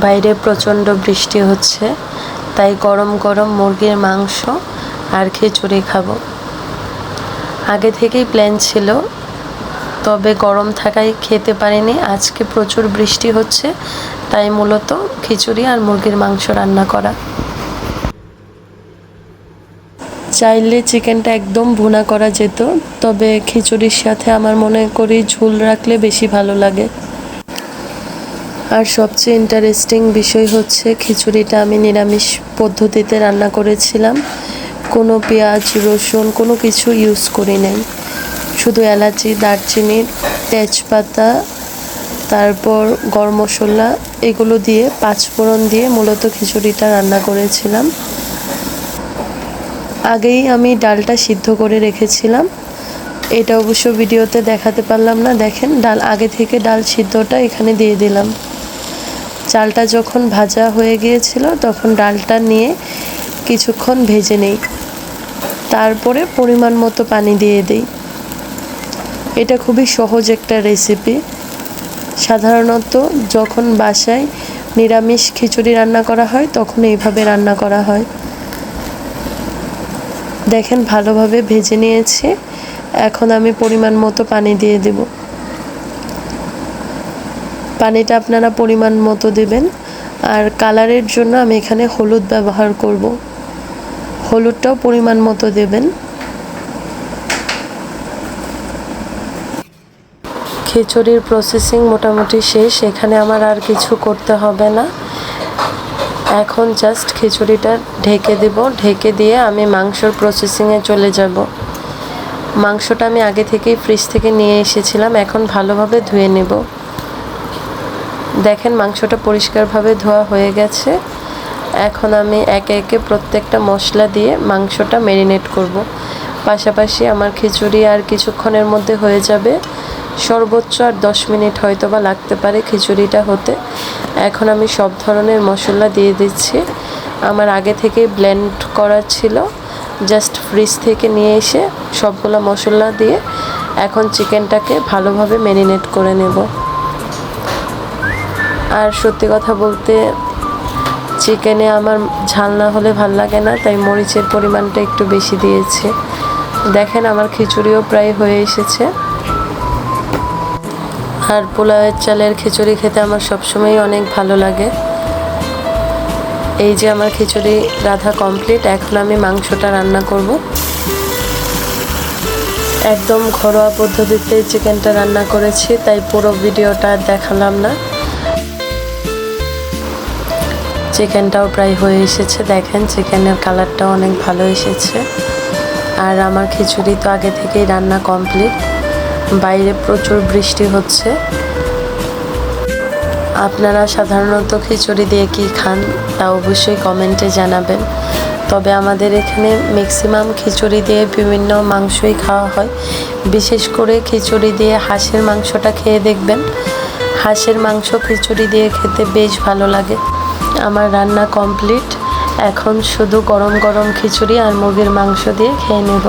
বাইরে প্রচণ্ড বৃষ্টি হচ্ছে, তাই গরম গরম মুরগির মাংস আর খিচুড়ি খাবো। আগে থেকেই প্ল্যান ছিল, তবে গরম থাকায় খেতে পারিনি। আজকে প্রচুর বৃষ্টি হচ্ছে, তাই মূলত খিচুড়ি আর মুরগির মাংস রান্না করা। চাইলে চিকেনটা একদম ভুনা করা যেত, তবে খিচুড়ির সাথে আমার মনে করি ঝোল রাখলে বেশি ভালো লাগে। আর সবচেয়ে ইন্টারেস্টিং বিষয় হচ্ছে খিচুড়িটা আমি নিরামিষ পদ্ধতিতে রান্না করেছিলাম। কোনো পেঁয়াজ রসুন কোনো কিছু ইউজ করি নাই, শুধু এলাচি, দারচিনি, তেজপাতা, তারপর গরম মশলা এগুলো দিয়ে পাঁচফোড়ন দিয়ে মূলত খিচুড়িটা রান্না করেছিলাম। আগেই আমি ডালটা সিদ্ধ করে রেখেছিলাম, এটা অবশ্য ভিডিওতে দেখাতে পারলাম না। দেখেন, ডাল আগে থেকে ডাল সিদ্ধটা এখানে দিয়ে দিলাম। চালটা যখন ভাজা হয়ে গিয়েছিল তখন ডালটা নিয়ে কিছুক্ষণ ভেজে নেই, তারপরে পরিমাণ মতো পানি দিয়ে দিই। এটা খুবই সহজ একটা রেসিপি। সাধারণত যখন বাসায় নিরামিষ খিচুড়ি রান্না করা হয় তখন এইভাবে রান্না করা হয়। দেখেন, ভালোভাবে ভেজে নিয়েছি। এখন আমি পরিমাণ মতো পানি দিয়ে দেব। পানিটা আপনারা পরিমাণ মতো দেবেন। আর কালারের জন্য আমি এখানে হলুদ ব্যবহার করব, হলুদটাও পরিমাণ মতো দেবেন। খিচুড়ির প্রসেসিং মোটামুটি শেষ, এখানে আমার আর কিছু করতে হবে না। এখন জাস্ট খিচুড়িটা ঢেকে দেব, ঢেকে দিয়ে আমি মাংসর প্রসেসিংয়ে চলে যাব। মাংসটা আমি আগে থেকেই ফ্রিজ থেকে নিয়ে এসেছিলাম, এখন ভালোভাবে ধুয়ে নেব। দেখেন, মাংসটা পরিষ্কারভাবে ধোয়া হয়ে গেছে। এখন আমি একে একে প্রত্যেকটা মশলা দিয়ে মাংসটা ম্যারিনেট করব। পাশাপাশি আমার খিচুড়ি আর কিছুক্ষণের মধ্যে হয়ে যাবে, সর্বোচ্চ আর 10 মিনিট হয়তো বা লাগতে পারে খিচুড়িটা হতে। এখন আমি সব ধরনের মশলা দিয়ে দিচ্ছি। আমার আগে থেকে ব্লেন্ড করা ছিল, জাস্ট ফ্রিজ থেকে নিয়ে এসে সবগুলো মশলা দিয়ে এখন চিকেনটাকে ভালোভাবে ম্যারিনেট করে নেব। আর সত্যি কথা বলতে চিকেনে আমার ঝাল না হলে ভাল লাগে না, তাই মরিচের পরিমাণটা একটু বেশি দিয়েছি। দেখেন, আমার খিচুড়িও প্রায় হয়ে এসেছে। আর পোলাওয়ের চালের খিচুড়ি খেতে আমার সবসময়ই অনেক ভালো লাগে। এই যে আমার খিচুড়ি রাঁধা কমপ্লিট, এখন আমি মাংসটা রান্না করব। একদম ঘরোয়া পদ্ধতিতে চিকেনটা রান্না করেছি, তাই পুরো ভিডিওটা দেখালাম না। চিকেনটাও প্রায় হয়ে এসেছে। দেখেন, চিকেনের কালারটাও অনেক ভালো এসেছে। আর আমার খিচুড়ি তো আগে থেকেই রান্না কমপ্লিট। বাইরে প্রচুর বৃষ্টি হচ্ছে। আপনারা সাধারণত খিচুড়ি দিয়ে কি খান তা অবশ্যই কমেন্টে জানাবেন। তবে আমাদের এখানে ম্যাক্সিমাম খিচুড়ি দিয়ে বিভিন্ন মাংসই খাওয়া হয়। বিশেষ করে খিচুড়ি দিয়ে হাঁসের মাংসটা খেয়ে দেখবেন। হাঁসের মাংস খিচুড়ি দিয়ে খেতে বেশ ভালো লাগে। আমার রান্না কমপ্লিট, এখন শুধু গরম গরম খিচুড়ি আর মুরগির মাংস দিয়ে খেয়ে নেব।